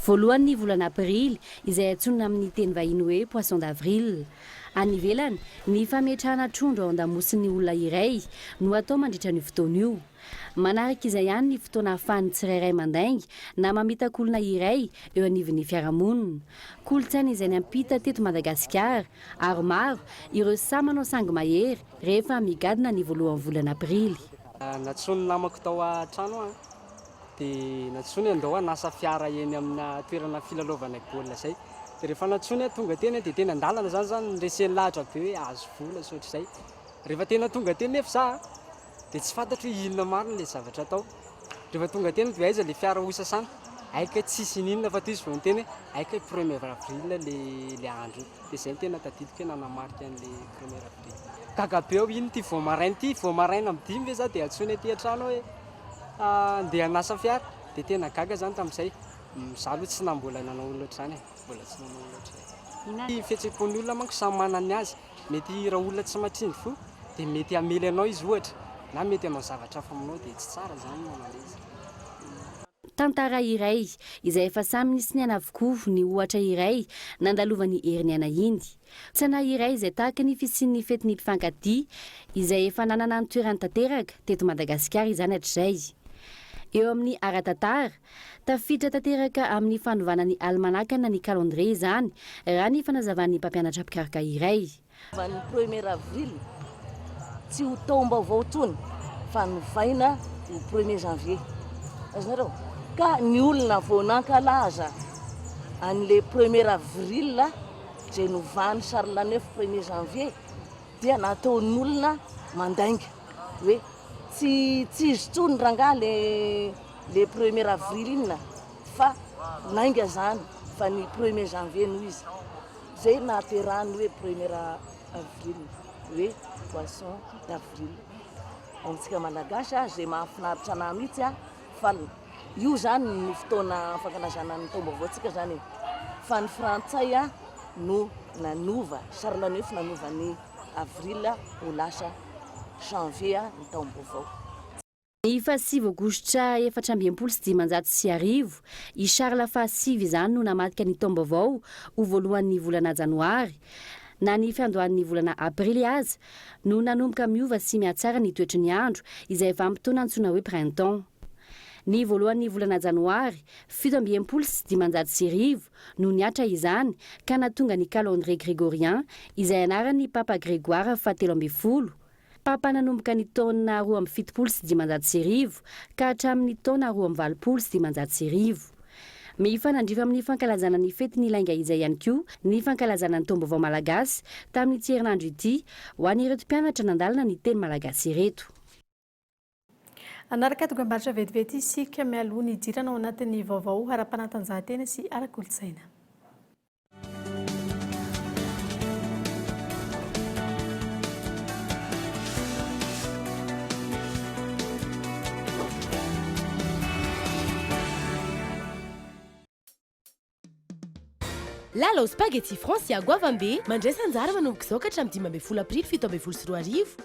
Voalohan'ny volana Aprily izay antsonina amin'ny teny vahiny hoe poisson d'avril. Any ivelany ny fametrahana trondro ao an-damosiny olona iray no atao mandritra ny fotoana io. Manaraka izay ihany ny fotoana ahafahan'ny tsirairay mandaingy na mamitaka olona iray eo anivon'ny fiarahamonina. Kolotsaina izay nampita teto Madagasikara ary maro ireo samy manao sangy mahery rehefa migadina ny voalohan'ny volana Aprily. Natsony namako tao an-trano dia natsony andao nasa fiara eny amina toerana filalaovana baolina izay. Dia rehefa natsony tonga teny dia tena andalana zany reseny lahatra be hoe azo vola sotra izay. Rehefa tena tonga teny nefa za dia tsy fantatro inona marina ilay zavatra atao. Rehefa tonga teny dia aiza ilay fiara ho sasana aika tsisy ninona fa toizy vao teny aika 1er avril ilay andro. Dia izay tena tadidiko nanamarika an'ilay 1er avril. Gaga be ao iny ty vao maraina amin'ny 5 ve za dia atsony aty an-trano hoe andeha hanasa fiara dia tena gaga zany tamin'izay. Za aloha tsy nambola nanao loatra zany mbola tsy nanao loatra. Ny fihetsepon'ny olona manko samy manana ny azy. Mety raha olona tsy matsindry fo dia mety hamely anao izy ohatra na mety anao zavatra faminao dia tsy tsara zany manandeza. Tantara iray izay efa samy nisy niana avokoa ny ohatra iray nandalovany heriniana iny. Tsana iray izay tahaka ny fisian'ny fetin'ny mpifankatia izay efa nanana ny toerany tanteraka teto Madagasikara izany hatrizay. Eo amin'ny ara-tantara, tafiditra tanteraka amin'ny fanovana ny almanakana ny calendrier izany raha ny fanazavan'ny mpampianatra mpikaroka iray. Ny 1er avril tsy ho taom-baovao tsony fa novaina ho 1er janvier. Azonareo? Ka ny olona vao nankalaza an'le 1er avril zay novany Charles IX 1er janvier dia nataon'olona mandainga hoe tsy izy tsony rangaha le 1er avril inona fa nainga zany fa ny 1er janvier no izy zay nahaterahany hoe 1er avril hoe poisson d'avril. Amintsika malagasy zay mahafinaritra anahy mihitsy fa io zany ny fotoana fankalazana ny taom-baovaontsika zany fa ny frantsay no nanova Charles IX nanova ny avril ho lasa janvier ny taom-baovao. Ny 7 aogositra 1480 i Charles fahasivy izany no namadika ny taom-baovao ho voalohan'ny volana janoary. Na ny fiandohan'ny volana aprily aza no nanomboka miova sy mihatsara ny toetry ny andro izay vanim-potoana antsoina hoe printemps. Ny voalohan'ny volana janoary 1780 no niatra izany ka natonga ny calendrier grégorien izay anaran'ny Papa Grégoire faha-13. Papa nanomboka ny taona 1770 ka hatramin'ny taona 1780. Mifanandrifa amin'ny fankalazana ny fety ny lainga izay ihany koa ny fankalazana ny taom-baovao malagasy tamin'ny tsy herinandro ity ho an'ireto mpianatra nandalina ny teny malagasy ireto. Anaraka dokam-barotra vetivety isika mialoha ny jirana ao anatin'ny vaovao ara-panatanjahantena sy ara-kolotsaina. Lalao spaghetti Francia Guavambe mandresa anjara manomboka izao ka hatramin'ny 12 aprily 7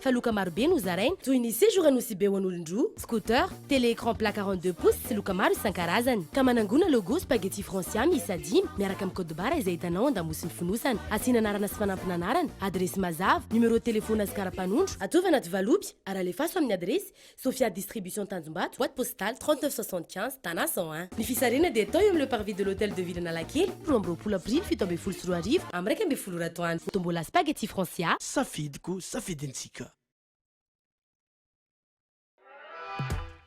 fa loka marobe no zarainy toy ny séjour anosy be ho an'olon-droa, scooter, télé-écran plat 42 pouces sy loka maro isan-karazany. Ka manangona logo spaghetti Francia miisa 5 miaraka amin'ny code barra izay hitanao an-damosiny fonosana. Asiana anarana sy fanampina anarana, adresy mazava, numéro téléphone sy karapanondro, atova anaty valopy ary alefaso amin'ny adresy Sophia Distribution Tanjombato, boîte postale 3975 Tana 101. Ny fisarena dia atao eo amin'ny le parvis de l'hôtel de ville Analakely 12 aprily 7 amreka ambe folo ratoany tombola spaghetti Francia safidiko safidintsika.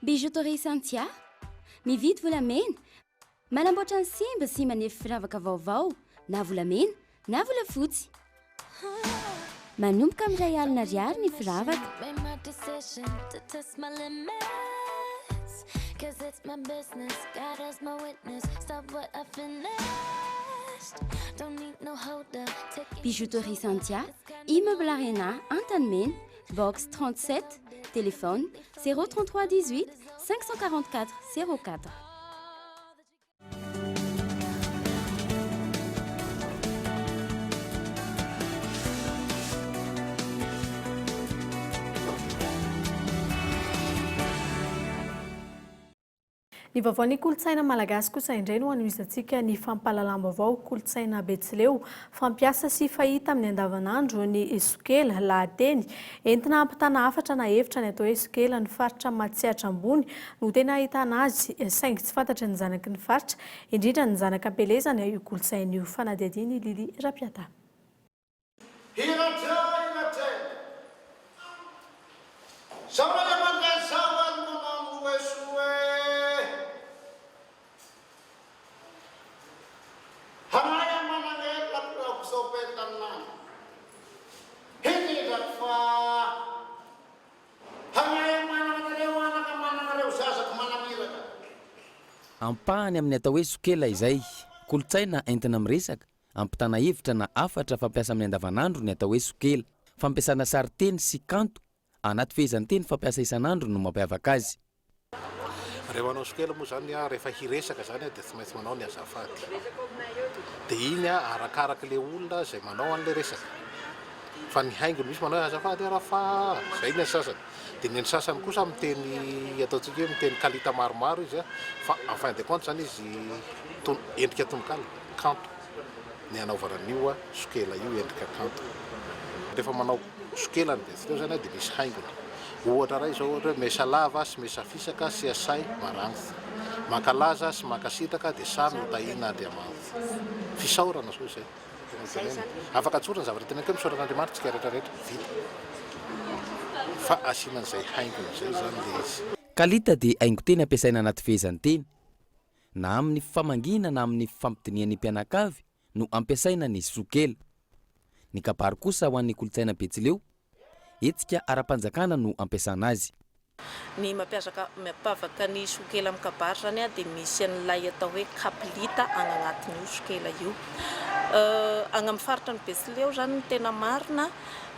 Bijouterie Santia mividy volamena manamboatra ny simba sy manefy firavaka vaovao na volamena na volafotsy manomboka amin'ny 1 alina ariary ny firavaka. Bijouterie Santia, immeuble Arena, Antanmen, box 37, téléphone 033 18 544 04. Ny vaovao ny kolotsaina malagasy kosa indray no anoisantsika ny fampahalalam-baovao kolotsaina Betsileo fampiasa sy fahita amin'ny andavanandro ny sokela lahateny entina hampitana hafatra na hevitra ny atao hoe sokela ny faritra Matsiatra ambony no tena ahitana azy saingy tsy fantatra ny zanaky ny faritra indrindra ny zanaka ampelezana io kolotsaina io. Fanadihadiany Lili Rapiata. Ampahany amin'ny atao hoe sokela izay kolotsaina entina miresaka ampitana hevitra na afatra fampiasa amin'ny andavanandro ny atao hoe sokela fampiasana sariteny sy kanto anaty fehezanteny fampiasa isanandro no mampiavaka azy. Rehefa manao sokela moa zany rehefa hiresaka zany dia tsy maintsy manao ny azafady dia iny arakaraka le olona zay manao an'le resaka fa ny haingony misy manao azafady raha fa zay ny sasany dia ny sasany kosa miteny ataontsika hoe miteny kalita maromaro izy fa en fin de compte zany izy endrika tononkalo kanto ny anaovanan'io sokela io endrika kanto rehefa manao sokelany dia zany dia misy haingony ohatra raha izao ohatra hoe mesa lava sy mesa fisaka sy asay marangithy makalaza sy makasitaka dia samy hotahina Andriamanitra fisaorana so izay afaka atsorana zavatra tena koe misaoran'Andriamanitra tsika rehetrarehetra vita fa asianan'izay haingony zay zany le izy. Kalita dia haingo teny ampiasaina anaty fehezany teny na amin'ny famangina na amin'ny fampidinian'ny mpianakavy no ampiasaina ny sokela. Ny kabary kosa ho an'ny kolotsaina Betsileo etsika ara-panjakana no ampiasana azy. Ny mampiavaka ny sokela amin'ny kabary zany dia misy an'ilay atao hoe kaplita any anatin'io sokela io. Any amin'ny faritra ny Betsileo zany ny tena marina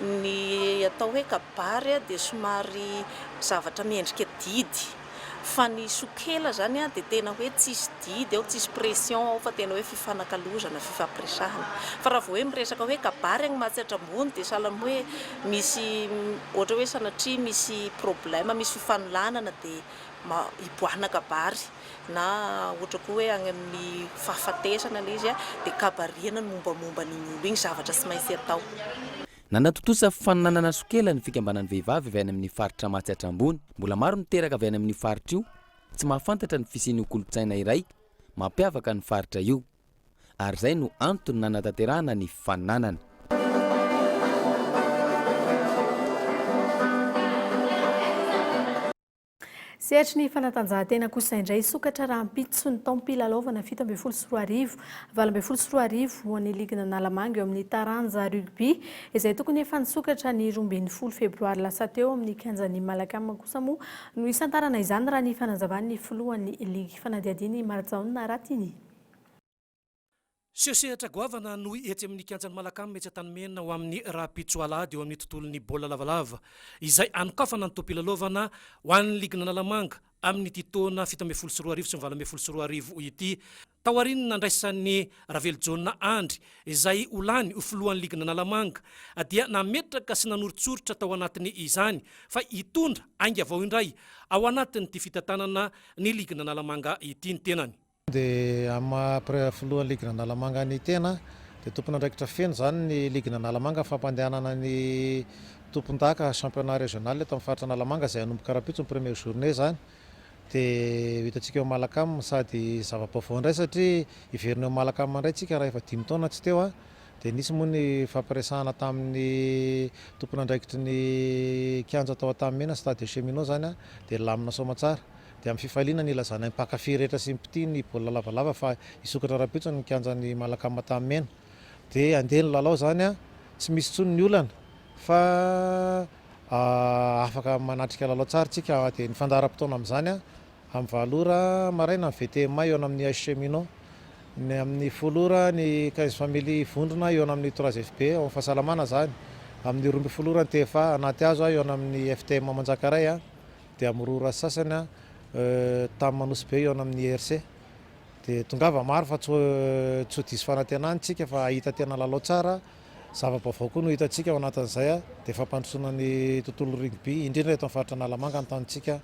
ny atao hoe kabary dia somary zavatra miendrika didy. Fa ny sokela zany dia tena hoe tsisy didy ao, tsisy pression ao fa tena hoe fifanakalozana, fifampiresahana. Fa raha vao hoe miresaka hoe kabary any Mahatsatra ambony dia sahala hoe misy ohatra hoe sanatria misy problème, misy fifanolanana dia hiboahana kabary na ohatra koa hoe any amin'ny fahafatesana ilay izy dia kabariana ny mombamomba n'iny olo iny zavatra tsy maintsy atao. Nanatotosa faninanana sokela ny fikambanan'ny vehivavy avy any amin'ny faritra Mahatsatra ambony. Mbola maro niteraka avy any amin'ny faritra io tsy mahafantatra ny fisian'io kolotsaina iray mampiavaka ny faritra io ary zay no antony nanatanterahana ny faninanana. Sehatry ny fanatanjahantena kosa indray sokatra raha ampitso ny taom-pilalaovana 17 sy 20 ho an'ny ligina Nalamanga eo amin'ny taranja rugby izay tokony efa nisokatra ny 12 febroary lasa teo amin'ny kianjan'ny Malakama kosa moa no isantarana izany raha ny fanazavany filohan'ny ligy fanadiadiany Marjaona Ratiny. Sehatra goavana no etsy amin'ny kianjan'ny Malakama etsy Tanimena ho amin'ny rahampitso alady eo amin'ny tontolon'ny baolina lavalava izay anokafana ny toam-pilalaovana ho an'ny ligina Nalamanga amin'ny titona 17 sy 20 sy 18 sy 20 ity. Tao aoriany nandraisan'ny Ravelojona Andry izay olany ho filohan'ny ligina Nalamanga dia nametraka sy nanorotsorotra tao anatiny izany fa hitondra ainga avao indray ao anatin'ity fitantanana ny ligina Nalamanga ity ny tenany. Dia amin'ny filohan'ny ligina Nalamanga ny tena dia tompona andraikitra feno zany ny ligina Nalamanga fampandehanana ny tompon-daka championnat régional eto amin'ny faritra Nalamanga izay hanomboka rapitso ny première journée zany. Dia hitantsika eo Malakama sady zava-baovao indray satria iverina eo Malakama indray tsika raha efa 5 taona tsy teo dia nisy moa ny fampiresahana tamin'ny tompona andraikitry ny kianja tao Antamena stade cheminot zany dia lamina soma tsara. Dia amin'ny fifaliana ny ilazana ny mpakafy rehetra sy mpity ny baolina lavalava fa isokatra rapitso ny kianjan'ny Malakama Antamena. Dia andeha ny lalao zany tsy misy tsony ny olana fa afaka manatrika lalao tsara tsika dia ny fandaharam-potoana amin'izany amin'ny valora maraina ny VTMA eo amin'ny AS Cheminot, ny amin'ny folora ny 15 family vondrona eo amin'ny 3FB ao amin'ny fahasalamana zany, amin'ny 12 folora ny TFA anaty azo eo amin'ny FTM Manjakaray dia amin'ny rora sasany tamin'ny Manosbe eo amin'ny RC. Dia tongava maro fa tsy diso fanantenany tsika fa hita tena lalao tsara. Zava-baovao koa no hitantsika ao anatin'izay dia fampandrosoana ny tontolo rugby indrindra eto amin'ny faritra Nalamanga antanitsika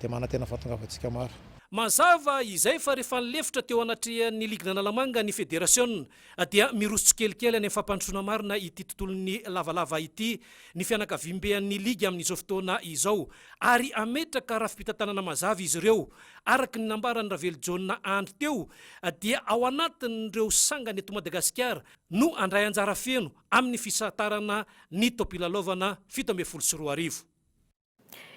dia manantena fahatongavantsika maro. Mazava izay fa rehefa nilefitra teo anatrehan'ny ligina Nalamanga ny fédération dia miroso kelikely any amin'ny fampandrosoana marina ity tontolon'ny lavalava ity ny fianakaviam-bean'ny ligy amin'izao fotoana izao ary ametraka rafi-pitantanana mazava izy ireo araka ny nambaran'ny Ravelojona Andry teo dia ao anatin'ireo sangany eto Madagasikara no andray anjara feno amin'ny fisantarana ny toam-pilalaovana 17 sy 20.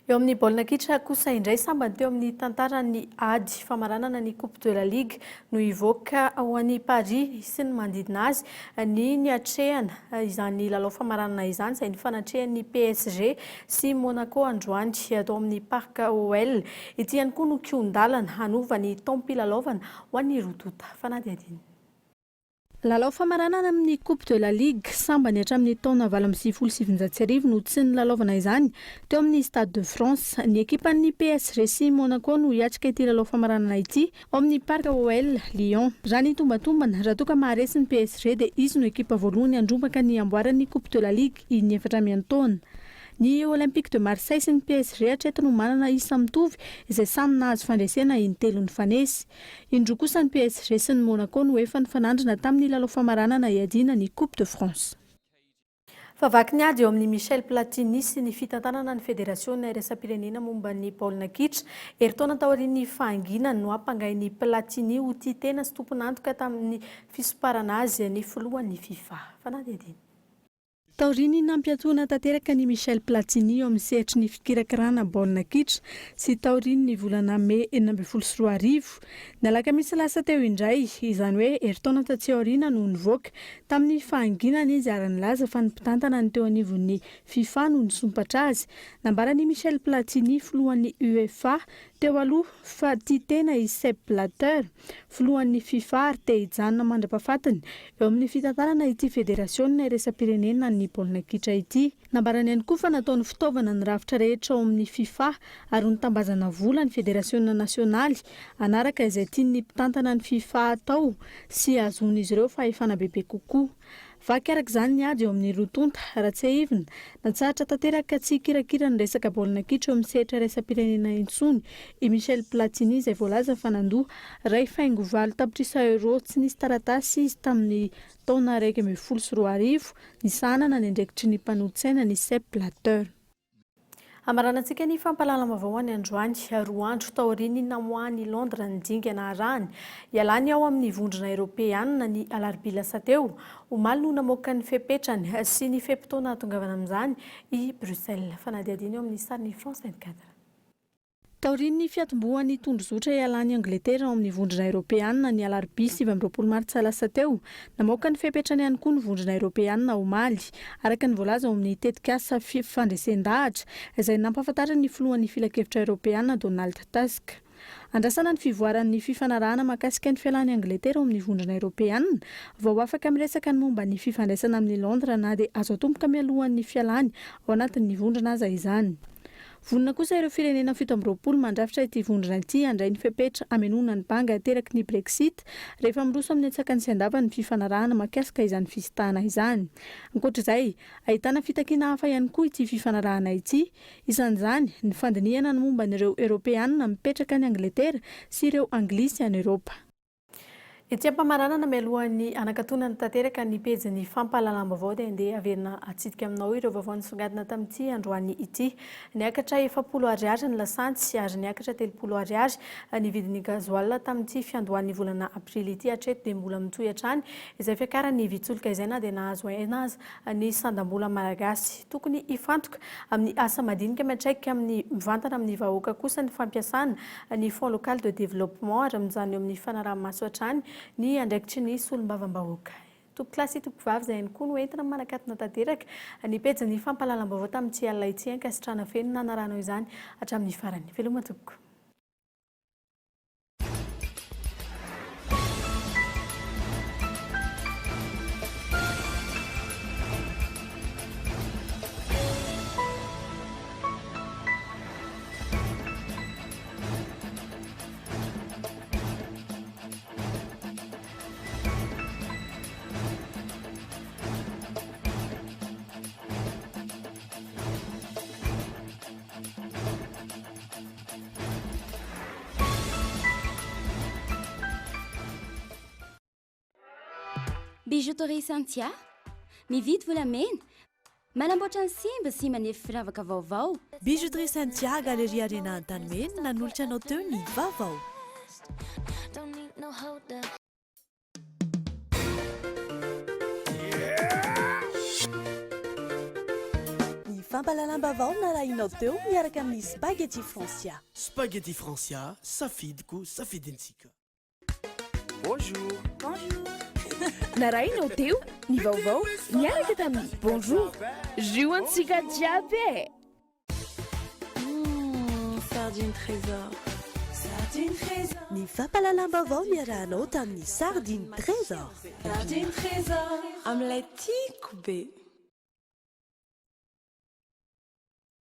Eo amin'ny baolina kitra kosa indray sambany teo amin'ny tantarany ady famaranana ny Coupe de la Ligue no ivoaka ao an'ny Paris sy ny manodidina azy ny niatrehana izany lalao famaranana izany izay nifanatrehan'ny PSG sy Monaco androany atao amin'ny Parc OL. Ity ihany koa no kion-dalana hanova ny taom-pilalaovana ho an'ny Rodota Fanadiadiana. Lalao famaranana amin'ny Coupe de la Ligue sambany hatramin'ny taona 2017 no tsy nilalaovana izany teo amin'ny Stade de France. Ny ekipan'ny PSG sy Monaco no hiatrika ity lalao famaranana ity ao amin'ny Parc OL Lyon. Raha ny tombatombana raha toa ka maharesy ny PSG dia izy no ekipa voalohany handrombaka ny amboaran'ny Coupe de la Ligue in-efatra miantaona. Ny Olympique de Marseille sy ny PSG hatreto no manana isa mitovy izay samy nahazo fandresena in-telo ny fanesy. Indroa kosa ny PSG sy ny Monaco no efa nifanandrina tamin'ny lalao famaranana iadiana ny Coupe de France. Favaky ny ady eo amin'ny Michel Platini sy ny fitantanana ny Fédération iraisam-pirenena momba ny baolina kitra. Eritaona taorian'ny fahanginany no ampangain'ny Platini ho tia tena sy tompon'antoka tamin'ny fisoparana azy ny filohan'ny FIFA. Fanadidiny. Taoriny nampiatoana tanteraka ny Michel Platini eo amin'ny sehatry ny fikirakirana baolina kitra sy taoriny ny volana May 2024. Ny alakamisy lasa teo indray, izany hoe eritaona tatsy aoriana no nivoaka. Tamin'ny fahanginana izy ary nilaza fa ny mpitantana ny teo anivon'ny FIFA no nisompatra azy. Nambarany Michel Platini filohan'ny UEFA teo aloha fa tia tena i Sepp Blatter filohan'ny FIFA ary te hijanona mandrapahafatiny eo amin'ny fitantanana ity Fédération iraisam-pirenena ny baolina kitra ity. Nambarany ihany koa fa nataony fitaovana ny rafitra rehetra ao amin'ny FIFA ary nitambazana vola ny Fédération nasionaly anaraka izay tian'ny mpitantana ny FIFA atao sy azon'izy ireo fahefana bebe kokoa. Vaky araka izany ny ady eo amin'ny rotonta raha tsy ahivina natsahatra tanteraka tsy kirakira ny resaka baolina kitra eo amin'ny sehatra iraisam-pirenena intsony i Michel Platini izay voalaza fa nandoha ray faingo valo tapitrisa euro tsy nisy taratasy izy tamin'ny taona 2014 nisahanana ny andraikitry ny mpanontsaina ny Sepp Blatter. Amaranantsika ny fampalalam-baovao any androany roa andro taoriny namoahany Londres ny dingana arahany ialany ao amin'ny vondrona Europeana ny alarobia lasa teo omaly no namoaka ny fepetrany sy ny fepitoana hatongavana amin'izany i Bruxelles. Fanadihadiana eo amin'ny sariny France 24. Taoriny fiatombohan'ny tondrozotra ialany Angletera ao amin'ny vondrona Europeana ny alarobia 20 martsa lasa teo. Namoaka ny fepetrany ihany koa ny vondrona Europeana omaly araka ny voalaza ao amin'ny tetikasa fandresendahatra izay nampahafantatra ny filohan'ny filakevitra Europeana Donald Tusk. Andrasana ny fivoaran'ny fifanarahana mahakasika ny fialany Angletera ao amin'ny vondrona Europeana vao afaka miresaka ny momba ny fifandraisana amin'ny Londres na dia azo atomboka mialohan'ny fialany ao anatin'ny vondrona aza izany. Vonona kosa ireo firenena 17 mandrafitra ity vondrona ity handray ny fepetra amenona ny banga teraky ny Brexit rehefa miroso amin'ny atsakany sy andava ny fifanarahana mahakasika izany fisitahana izany. Ankoatr'izay, ahitana fitakiana hafa ihany koa ity fifanarahana ity, isan'izany ny fandinihana ny momba n'ireo Europeana mipetraka any Angletera sy ireo Anglisy any Europa. Ety ampamaranana mialohan'ny anakatonany tanteraka ny pejy fampahalalam-baovao dia andeha averina atsidika aminao ireo vaovao nisongadina tamin'ity androany ity. Niakatra 70 ariary ny lasantsy ary niakatra 30 ariary ny vidin'ny gazoil tamin'ity fiandohan'ny volana aprily ity hatreto dia mbola mitohy hatrany izay fiakarany vitsoloka izay na dia nahazo aina azy ny sandam-bola malagasy. Tokony hifantoka amin'ny asa madinika miatraika amin'ny mivantana amin'ny vahoaka kosa ny fampiasana ny Fonds local de développement ary amin'izany eo amin'ny fanaraha-maso hatrany ny andraikitry ny solombavam-bahoaka. Tompo-klasy tompo-vavy izay ihany koa no entina manakatona tanteraka ny pejy fampahalalam-baovao tamin'ity alina ity ankasitrana feno nanarahanao izany hatramin'ny farany. Veloma tompoko. Bijouterie Santia, mividy volamena, manamboatra ny simba sy manefy firavaka vaovao. Bijouterie Santia, Galeria Arena Antanimena, nanolotra anao teo ny vaovao. Ny fampahalalam-baovao narahinao teo miaraka amin'ny Spaghetti Francia. Spaghetti Francia, safidiko safidintsika. Bonjour. Bonjour. Narahinao teo ny vaovao niaraka tamin'ny bonjour. Joantsika jiaby. Sardine trésor. Ny fampalalam-baovao miarahanao tamin'ny Sardine Trésor. Amin'ilay tiako be.